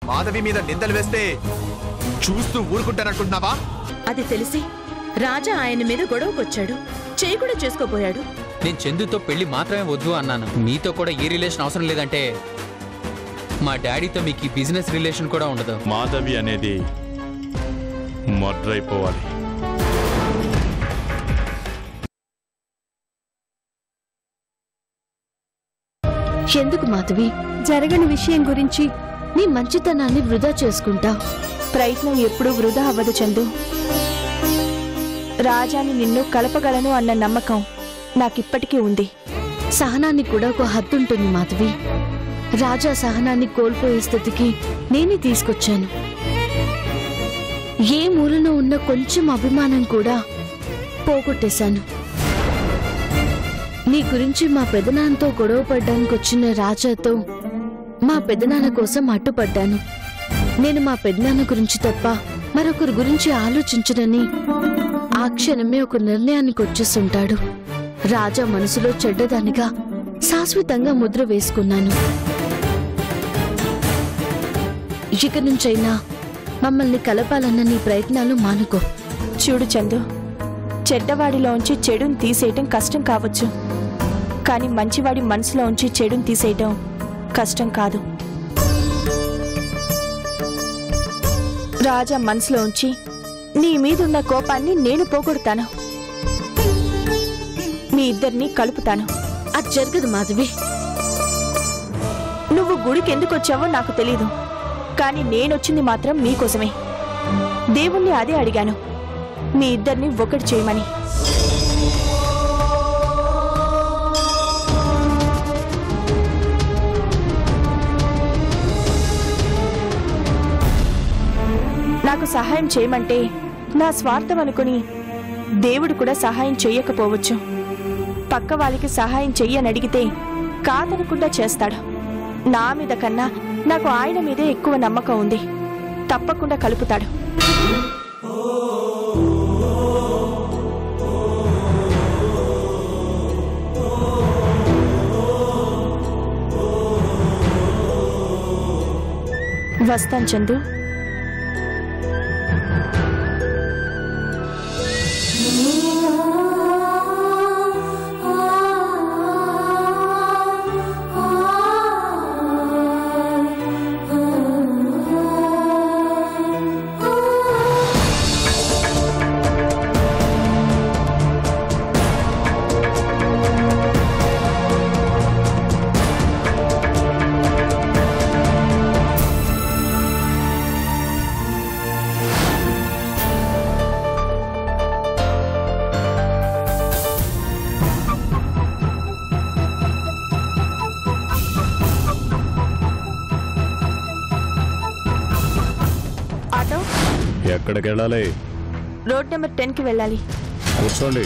మాధవి మీద నిందలు వేస్తే చూస్తూ ఊరుకుంటాననుకుంటున్నావా? అది తెలిసి రాజా ఆయన మీద గొడవకొచ్చాడు, చేయి కూడా చేసుకోపోయాడు. నేను చందుతో పెళ్లి మాత్రమే వద్దు అన్నాను. మీతో కూడా ఏ రిలేషన్ అవసరం లేదంటే మా డాడీతో మీకు ఈ బిజినెస్ రిలేషన్ కూడా ఉండదు. మాధవి అనేది మర్డర్ అయిపోవాలి. ఎందుకు మాధవి జరగని విషయం గురించి నీ మంచితనాన్ని వృధా చేసుకుంటా? ప్రయత్నం ఎప్పుడూ వృధా అవ్వదు చందు. రాజాని నిన్ను కలపగలను అన్న నమ్మకం నాకిప్పటికీ ఉంది. సహనాన్ని కూడా ఒక హద్దుంటుంది మాధవి. రాజా సహనాన్ని కోల్పోయే స్థితికి నేనే తీసుకొచ్చాను. ఏ మూలలో ఉన్న కొంచెం అభిమానం కూడా పోగొట్టేశాను. నీ గురించి మా పెదనాన్నతో గొడవ పడ్డానికి వచ్చిన రాజాతో మా పెదనాన్న కోసం అడ్డుపడ్డాను. నేను మా పెదనాన్న గురించి తప్ప మరొకరి గురించి ఆలోచించనని ఆ క్షణమే ఒక నిర్ణయానికి వచ్చేస్తుంటాడు. రాజా మనసులో చెడ్డదానిగా శాశ్వతంగా ముద్ర వేసుకున్నాను. ఇక నుంచైనా మమ్మల్ని కలపాలన్న నీ ప్రయత్నాలు మానుకో. చూడు చందు, చెడ్డవాడిలోంచి చెడుని తీసేయటం కష్టం కావచ్చు, కానీ మంచివాడి మనసులోంచి చెడుని తీసేయటం కష్టం కాదు. రాజా మనసులోంచి నీ మీదున్న కోపాన్ని నేను పోగొడతాను. మీ ఇద్దరిని కలుపుతాను. అది జరగదు మాధవి. నువ్వు గుడికి ఎందుకు వచ్చావో నాకు తెలీదు, కానీ నేనొచ్చింది మాత్రం మీకోసమే. దేవుణ్ణి అదే అడిగాను, మీ ఇద్దరిని ఒకటి చేయమని. నాకు సహాయం చేయమంటే నా స్వార్థం అనుకుని దేవుడు కూడా సహాయం చెయ్యకపోవచ్చు. పక్క వాళ్ళకి సహాయం చెయ్యని అడిగితే కాదనకుండా చేస్తాడు. నా మీద కన్నా నాకు ఆయన మీదే ఎక్కువ నమ్మకం ఉంది. తప్పకుండా కలుపుతాడు. వస్తాను చందు. ఎక్కడికి వెళ్ళాలి? రోడ్ నెంబర్ 10కి వెళ్ళాలి. కూర్చోండి.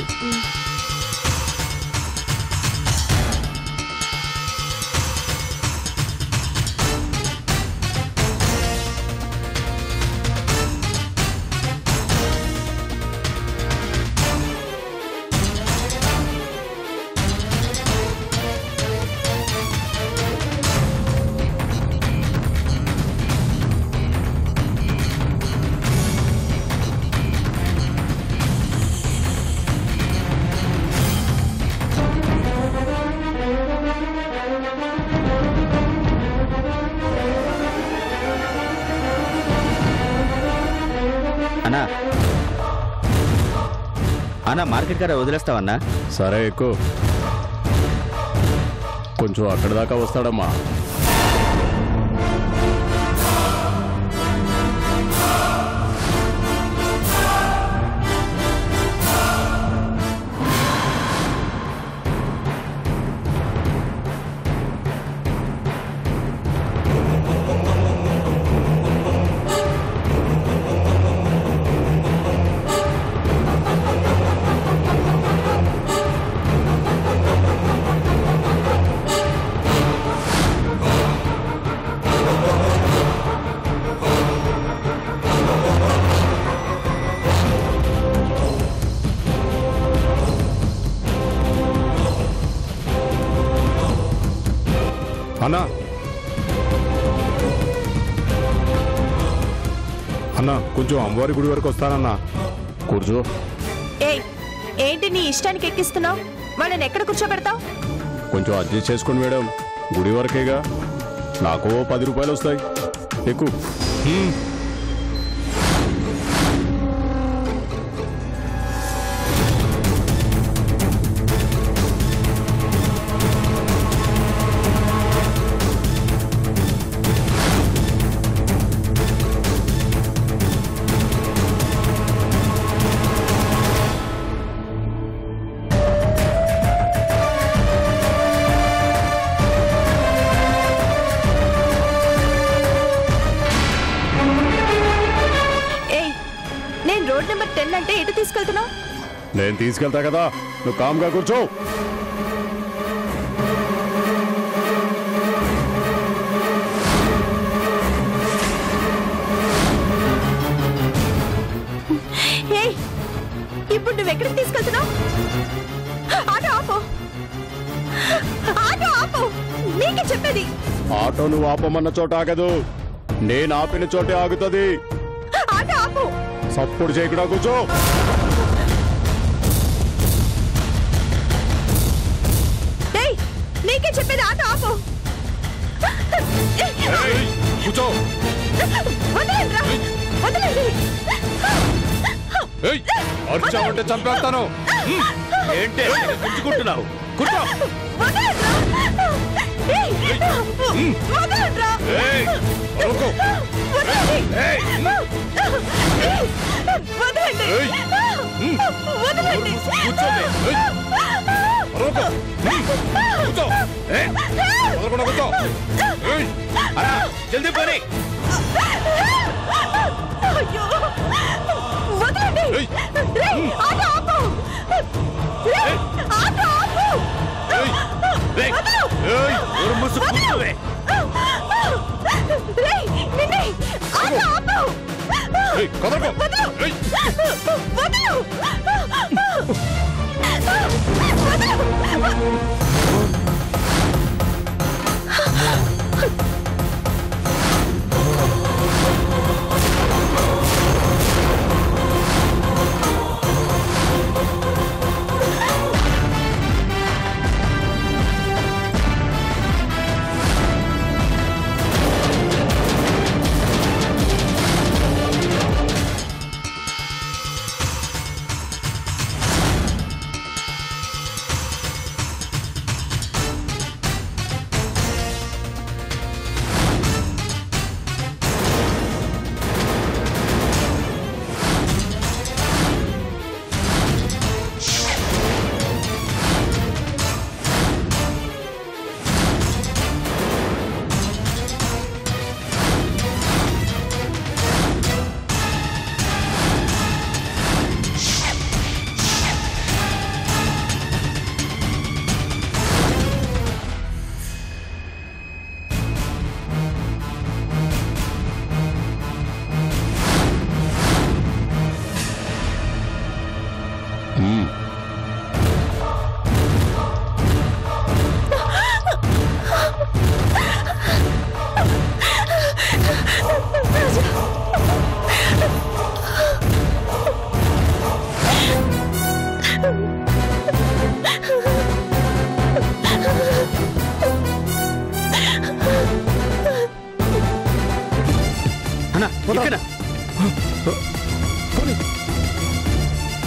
అన్నా అన్నా మార్కెట్ గారు వదిలేస్తావన్నా? సరే ఎక్కువ, కొంచెం అక్కడి దాకా వస్తాడమ్మా. అన్నా అన్నా కొంచెం అమ్మవారి గుడి వరకు వస్తానన్నా. కూర్చో. ఏయ్, ఏంటి నీ ఇష్టానికి ఎక్కిస్తున్నావు? వాళ్ళని ఎక్కడ కూర్చోబెడతావు? కొంచెం అడ్జస్ట్ చేసుకోండి మేడం, గుడి వరకేగా. నాకు 10 రూపాయలు వస్తాయి. ఎక్కువ. రోడ్ నెంబర్ 10 అంటే ఎటు తీసుకెళ్తున్నావు? నేను తీసుకెళ్తా కదా, నువ్వు కామ్గా కూర్చో. ఏయ్, ఇప్పుడు నువ్వు ఎక్కడికి తీసుకెళ్తున్నావు? ఆటో ఆపు, ఆటో ఆపు, నీకే చెప్పేది. ఆటో నువ్వు ఆపమన్న చోట ఆగదు, నేను ఆపిన చోటే ఆగుతుంది. ఆటో ఆపు. సప్పుడు చేయకుండా కూర్చో. ఏయ్, నీకే చెప్పేది, ఆటో ఆపు. కూర్చో. వదలండిరా, వదలండి. అర్చావంటే చంపేస్తాను. ఏంటి పెంచుకుంటున్నావు? కూర్చో. వదలండిరా. ఏయ్, వదలండిరా. వదలండి. వదలండి. వదలండి. జల్దీ పని. అయ్యో, వదలండి. రేయ్, ఆటో ఆపు. రేయ్, ఆటో ఆపు. వదలు. రేయ్, నిన్నే, ఆటో ఆపు. వదలు. వదలు. వదలు.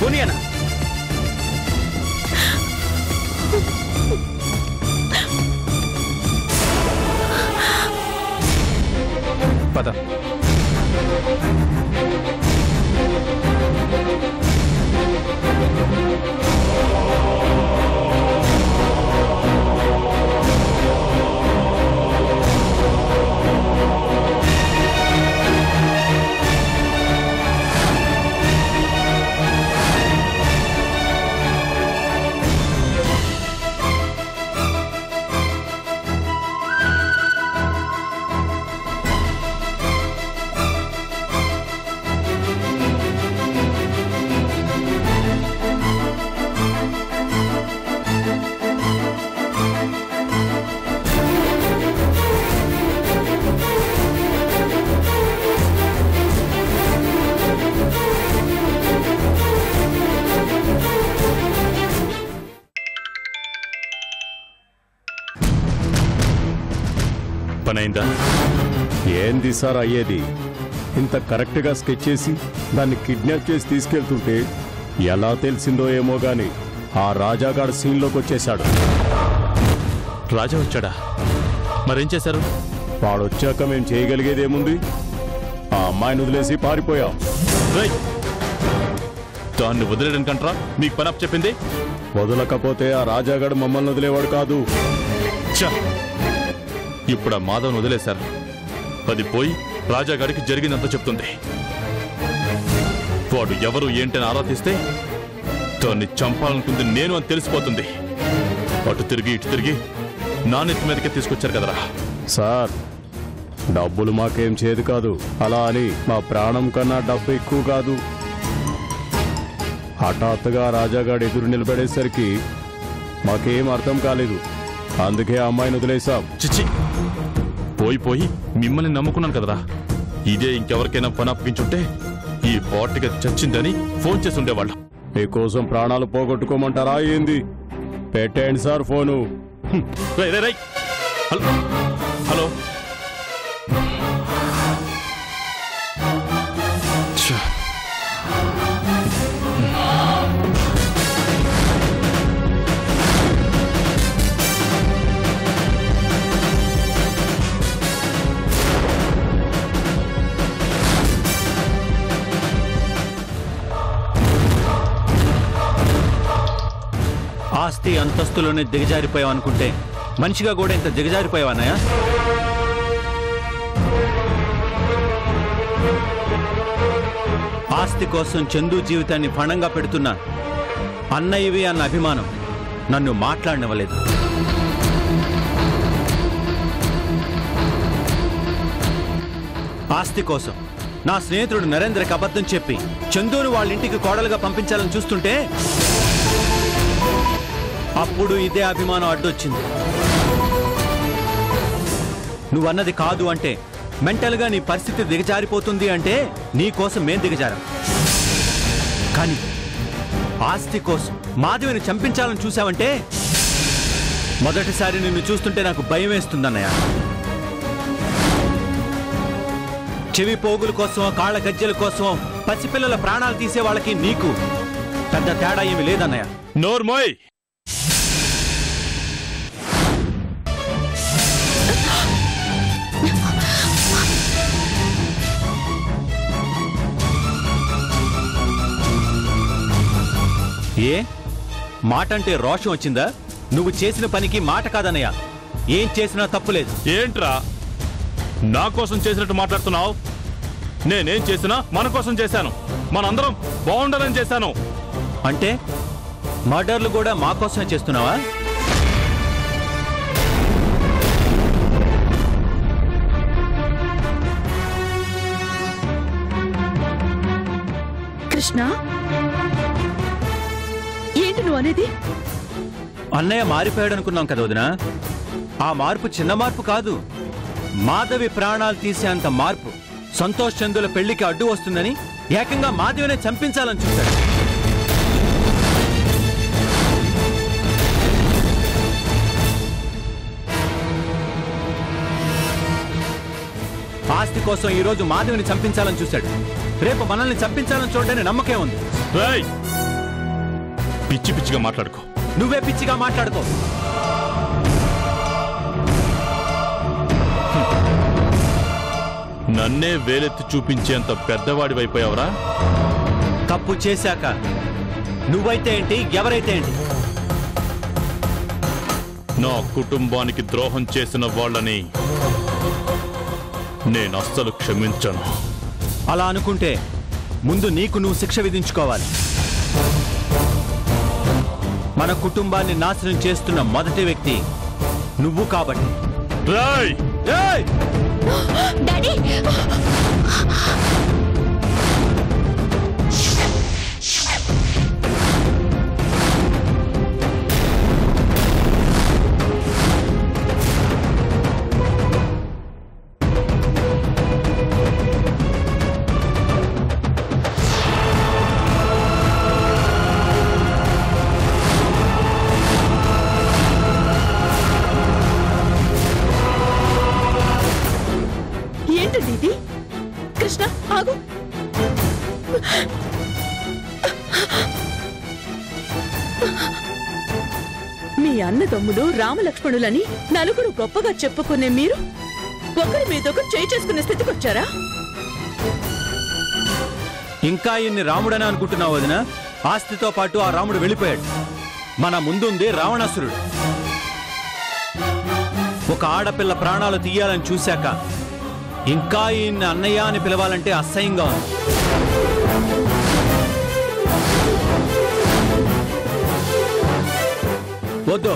పోనీ అన్న. పద. పని అయిందా? ఏంది సార్ అయ్యేది? ఇంత కరెక్ట్గా స్కెచ్ చేసి దాన్ని కిడ్నాప్ చేసి తీసుకెళ్తుంటే ఎలా తెలిసిందో ఏమో గాని ఆ రాజాగాడు సీన్లోకి వచ్చేశాడు. రాజా వచ్చాడా? మరేం చేశారు? వాడొచ్చాక మేము చేయగలిగేదేముంది? ఆ అమ్మాయిని వదిలేసి పారిపోయాం. దాన్ని వదిలేయడానికంటారా మీకు పని అప్ చెప్పింది? వదలకపోతే ఆ రాజాగాడు మమ్మల్ని వదిలేవాడు కాదు. ఇప్పుడు ఆ మాధవ్ని వదిలేశారు. అది పోయి రాజాగాడికి జరిగిందంతా చెప్తుంది. వాడు ఎవరు ఏంటని ఆరాధిస్తే దాన్ని చంపాలనుకుంది నేను అని తెలిసిపోతుంది. అటు తిరిగి ఇటు తిరిగి నాణ్యత మీదకే తీసుకొచ్చారు కదరా. సార్, డబ్బులు మాకేం చేదు కాదు, అలా అని మా ప్రాణం కన్నా డబ్బు ఎక్కువ కాదు. హఠాత్తుగా రాజాగాడు ఎదురు నిలబడేసరికి మాకేం అర్థం కాలేదు. అందుకే ఆ అమ్మాయిని వదిలేశాం. చిచ్చి, పోయి మిమ్మల్ని నమ్ముకున్నాను కదరా. ఇదే ఇంకెవరికైనా పని అప్పగించుంటే ఈ పార్టీగా చచ్చిందని ఫోన్ చేసి ఉండేవాళ్ళం. మీకోసం ప్రాణాలు పోగొట్టుకోమంటారా ఏంది? పెట్టేయండి సార్ ఫోను. రై హలో హలో. ఆస్తి అంతస్తులోనే దిగజారిపోయావు అనుకుంటే మనిషిగా కూడా ఇంత దిగజారిపోయావు అన్నయ్య? ఆస్తి కోసం చందు జీవితాన్ని పణంగా పెడుతున్న అన్నయ్యవి అన్న అభిమానం నన్ను మాట్లాడనివ్వలేదు. ఆస్తి కోసం నా స్నేహితుడు నరేంద్రకి అబద్ధం చెప్పి చందును వాళ్ళ ఇంటికి కోడలుగా పంపించాలని చూస్తుంటే అప్పుడు ఇదే అభిమానం అడ్డొచ్చింది. నువ్వన్నది కాదు అంటే, మెంటల్గా నీ పరిస్థితి దిగజారిపోతుంది అంటే నీ కోసం మేం దిగజారం. కానీ ఆస్తి కోసం మాధవిని చంపించాలని చూసావంటే మొదటిసారి నిన్ను చూస్తుంటే నాకు భయం వేస్తుందన్నయ్య. చెవి పోగుల కోసం, కాళ్ళ గజ్జెల కోసం పసిపిల్లల ప్రాణాలు తీసే వాళ్ళకి నీకు పెద్ద తేడా ఏమి లేదన్నయ్య. నోర్మోయ్, ఏ మాట అంటే రోషం వచ్చిందా? నువ్వు చేసిన పనికి మాట కాదన్నయ్య. ఏం చేసినా తప్పులేదు. ఏంట్రా నా కోసం చేసినట్టు మాట్లాడుతున్నావు? నేనేం చేసినా మన కోసం చేశాను. మనందరం బాగుండాలని చేశాను. అంటే మర్డర్లు కూడా మా కోసమే చేస్తున్నావా? కృష్ణ, ఏంటి నువ్వు అనేది? అన్నయ్య మారిపోయాడు అనుకున్నాం కదా వదినా. ఆ మార్పు చిన్న మార్పు కాదు, మాధవి ప్రాణాలు తీసేంత మార్పు. సంతోష్ చందుల పెళ్లికి అడ్డు వస్తుందని ఏకంగా మాధవినే చంపించాలని చూశాడు. ఆస్తి కోసం ఈ రోజు మాధవిని చంపించాలని చూశాడు. రేపు మనల్ని చంపించాలని చూడడానికి నమ్మకం ఉంది. పిచ్చి పిచ్చిగా మాట్లాడుకో. నువ్వే పిచ్చిగా మాట్లాడుకో. నన్నే వేలెత్తి చూపించేంత పెద్దవాడి వైపోయావరా? తప్పు చేశాక నువ్వైతే ఏంటి, ఎవరైతే ఏంటి, నా కుటుంబానికి ద్రోహం చేసిన వాళ్ళని నేను అస్సలు క్షమించను. అలా అనుకుంటే ముందు నీకు నువ్వు శిక్ష విధించుకోవాలి. మన కుటుంబాన్ని నాశనం చేస్తున్న మొదటి వ్యక్తి నువ్వు కాబట్టి. డాడీ, కృష్ణ ఆగు. మీ అన్నదమ్ముడు రామలక్ష్మణులని నలుగురు గొప్పగా చెప్పుకునే మీరు ఒకరి మీద ఒకరు చేయి చేసుకునే స్థితికి వచ్చారా? ఇంకా ఇన్ని రాముడని అనుకుంటున్నావు వదినా? ఆస్తితో పాటు ఆ రాముడు వెళ్ళిపోయాడు. మన ముందుంది రావణాసురుడు. ఒక ఆడపిల్ల ప్రాణాలు తీయాలని చూశాక ఇంకా ఈయన్ని అన్నయ్య అని పిలవాలంటే అసహ్యంగా ఉంది. వద్దు,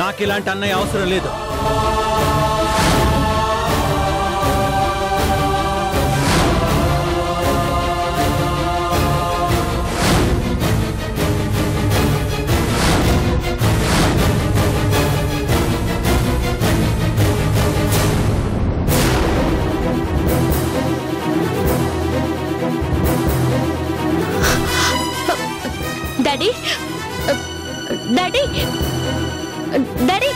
నాకు ఇలాంటి అన్నయ్య అవసరం లేదు. డాడీ, డాడీ, డాడీ,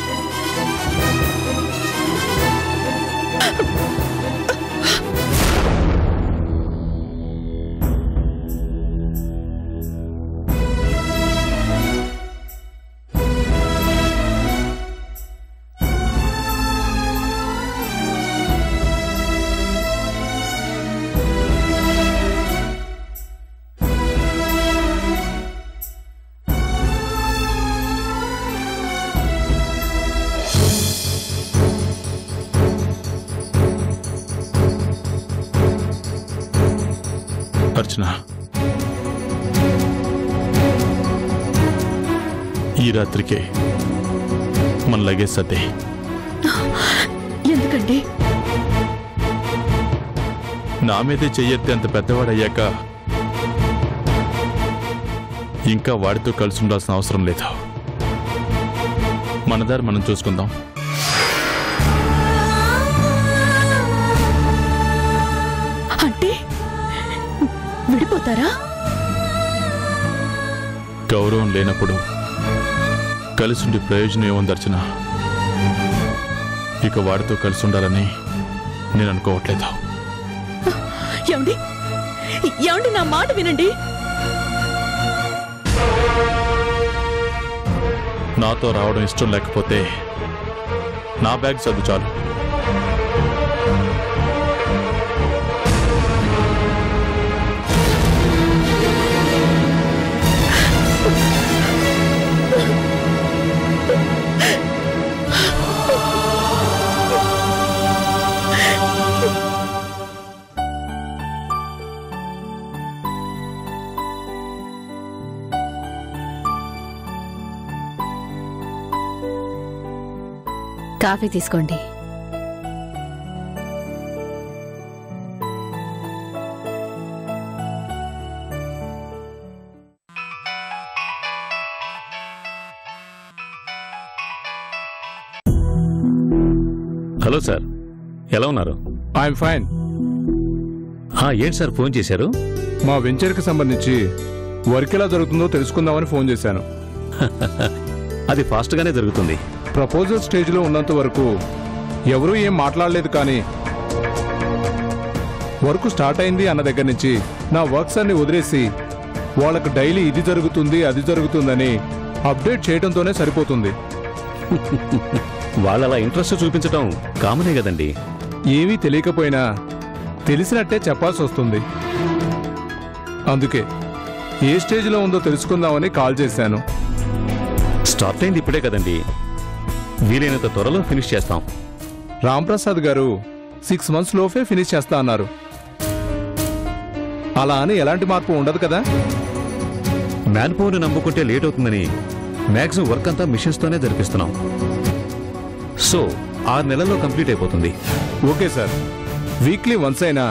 అర్చన, ఈ రాత్రికే మన లగేజ్ సర్దే. ఎందుకండి? నా మీదే చెయ్యెత్తే అంత పెద్దవాడయ్యాక ఇంకా వాడితో కలిసి ఉండాల్సిన అవసరం లేదు. మన దారి మనం చూసుకుందాం. అంటే విడిపోతారా? గౌరవం లేనప్పుడు కలిసి ప్రయోజనం ఏముంది అర్చన? ఇక వాడితో కలిసి ఉండాలని నేను అనుకోవట్లేదు. ఏమండి, ఏమండి, నా మాట వినండి. నాతో రావడం ఇష్టం లేకపోతే నా బ్యాగ్ సర్దు చాలు. కాఫీ తీసుకోండి. హలో సార్, ఎలా ఉన్నారు? I'm fine. ఏంటి సార్ ఫోన్ చేశారు? మా వెంచర్కి సంబంధించి వర్క్ ఎలా జరుగుతుందో తెలుసుకుందామని ఫోన్ చేశాను. అది ఫాస్ట్గానే జరుగుతుంది. ప్రపోజల్ స్టేజ్లో ఉన్నంత వరకు ఎవరూ ఏం మాట్లాడలేదు, కానీ వర్క్ స్టార్ట్ అయింది అన్న దగ్గర నుంచి నా వర్క్స్ అన్ని వదిలేసి వాళ్ళకు డైలీ ఇది జరుగుతుంది అది జరుగుతుందని అప్డేట్ చేయడంతోనే సరిపోతుంది. వాళ్ళ ఇంట్రెస్ట్ చూపించడం కామనే కదండి. ఏమీ తెలియకపోయినా తెలిసినట్టే చెప్పాల్సి వస్తుంది. అందుకే ఏ స్టేజ్లో ఉందో తెలుసుకుందామని కాల్ చేశాను. స్టార్ట్ అయింది ఇప్పుడే కదండి, వీలైనంత త్వరలో ఫినిష్ చేస్తాం. రాంప్రసాద్ గారు 6 months లోపే ఫినిష్ చేస్తా అన్నారు. అలా అని ఎలాంటి మార్పు ఉండదు కదా? మ్యాన్ పవర్ని నమ్ముకుంటే లేట్ అవుతుందని మ్యాక్సిమం వర్క్ అంతా మిషన్స్తోనే జరిపిస్తున్నాం. సో 6 నెలల్లో కంప్లీట్ అయిపోతుంది. ఓకే సార్, వీక్లీ వన్స్ అయినా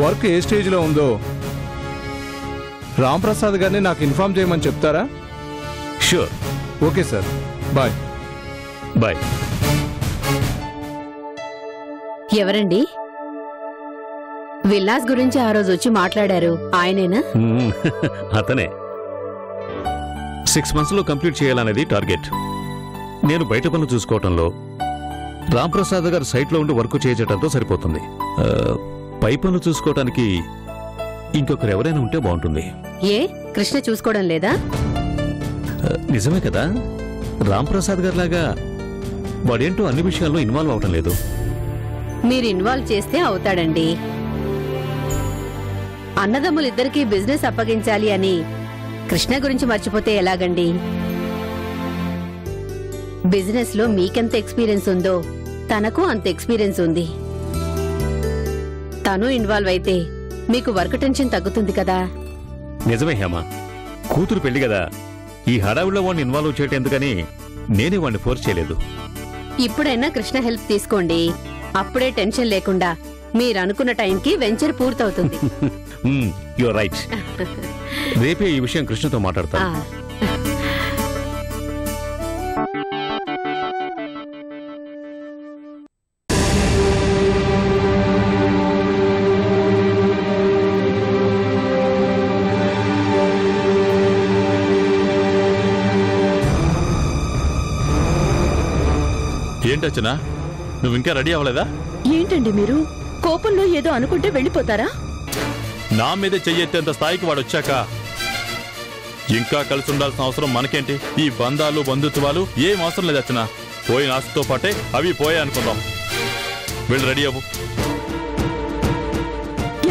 వర్క్ ఏ స్టేజ్లో ఉందో రాంప్రసాద్ గారిని నాకు ఇన్ఫార్మ్ చేయమని చెప్తారా? Sure. Okay sir, bye. Bye. ఎవరండి? విల్లాస్ గురించి ఆ రోజు వచ్చి మాట్లాడారు, ఆయనేనా? అతనే. 6 months లో కంప్లీట్ చేయాలనేది టార్గెట్. నేను బయట పనులు చూసుకోవటంలో రాంప్రసాద్ గారు సైట్లో ఉండి వర్క్ చేయించడంతో సరిపోతుంది. పై పనులు చూసుకోవటానికి ఇంకొకరు ఎవరైనా ఉంటే బాగుంటుంది. ఏ కృష్ణ చూసుకోవడం లేదా? నిజమే కదా, రాంప్రసాద్ గారిలాగా వాడేంటో అన్ని విషయాల్లో ఇన్వాల్వ్ అవటం లేదు. మీరు ఇన్వాల్వ్ చేస్తే అవుతాడండి. అన్నదమ్ములిద్దరికీ బిజినెస్ అప్పగించాలి అని కృష్ణ గురించి మర్చిపోతే ఎలాగండి? బిజినెస్ లో మీకెంత ఎక్స్పీరియన్స్ ఉందో తనకు అంత ఎక్స్పీరియన్స్ ఉంది. తను ఇన్వాల్వ్ అయితే మీకు వర్క్ టెన్షన్ తగ్గుతుంది కదా. నిజమే హేమ, కూతురు పెళ్లి కదా, ఈ హడావిడిలో వాడిని ఇన్వాల్వ్ చేయటం ఎందుకని నేనే వాడిని ఫోర్స్ చేయలేదు. ఇప్పుడైనా కృష్ణ హెల్ప్ తీసుకోండి. అప్పుడే టెన్షన్ లేకుండా మీరనుకున్న టైంకి వెంచర్ పూర్తవుతుంది. Your right. రేపే ఈ విషయం కృష్ణతో మాట్లాడతాను. ఏంటచ్చనా, నువ్వు ఇంకా రెడీ అవ్వలేదా? ఏంటండి మీరు కోపంలో ఏదో అనుకుంటే వెళ్ళిపోతారా? నా మీదే చెయ్యెత్తేంత స్థాయికి వాడు వచ్చాక ఇంకా కలిసి ఉండాల్సిన అవసరం మనకేంటి? ఈ బంధాలు బంధుత్వాలు ఏం అవసరం లేదు అచ్చనా. పోయిన ఆశతో పాటే అవి పోయే అనుకుందాం. వెళ్ళి రెడీ అవ్వు.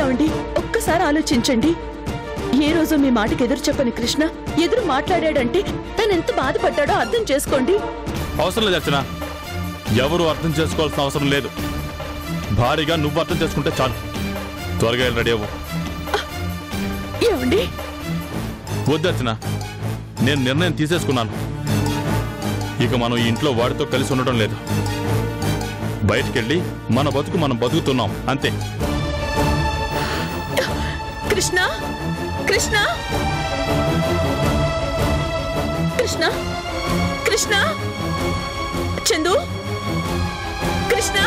ఏమండి, ఒక్కసారి ఆలోచించండి. ఏ రోజు మీ మాటకి ఎదురు చెప్పని కృష్ణ ఎదురు మాట్లాడాడంటే తనెంత బాధపడ్డాడో అర్థం చేసుకోండి. అవసరం లేదు అచ్చనా, ఎవరు అర్థం చేసుకోవాల్సిన అవసరం లేదు. భారీగా నువ్వు అర్థం చేసుకుంటే చాలు. త్వరగా వెళ్ళి రెడీ అవ్వు. ఏమండి, వద్దర్చనా, నేను నిర్ణయం తీసేసుకున్నాను. ఇక మనం ఈ ఇంట్లో వాడితో కలిసి ఉండటం లేదు. బయటికెళ్ళి మన బతుకు మనం బతుకుతున్నాం అంతే. కృష్ణ కృష్ణ కృష్ణ కృష్ణ చందు కృష్ణ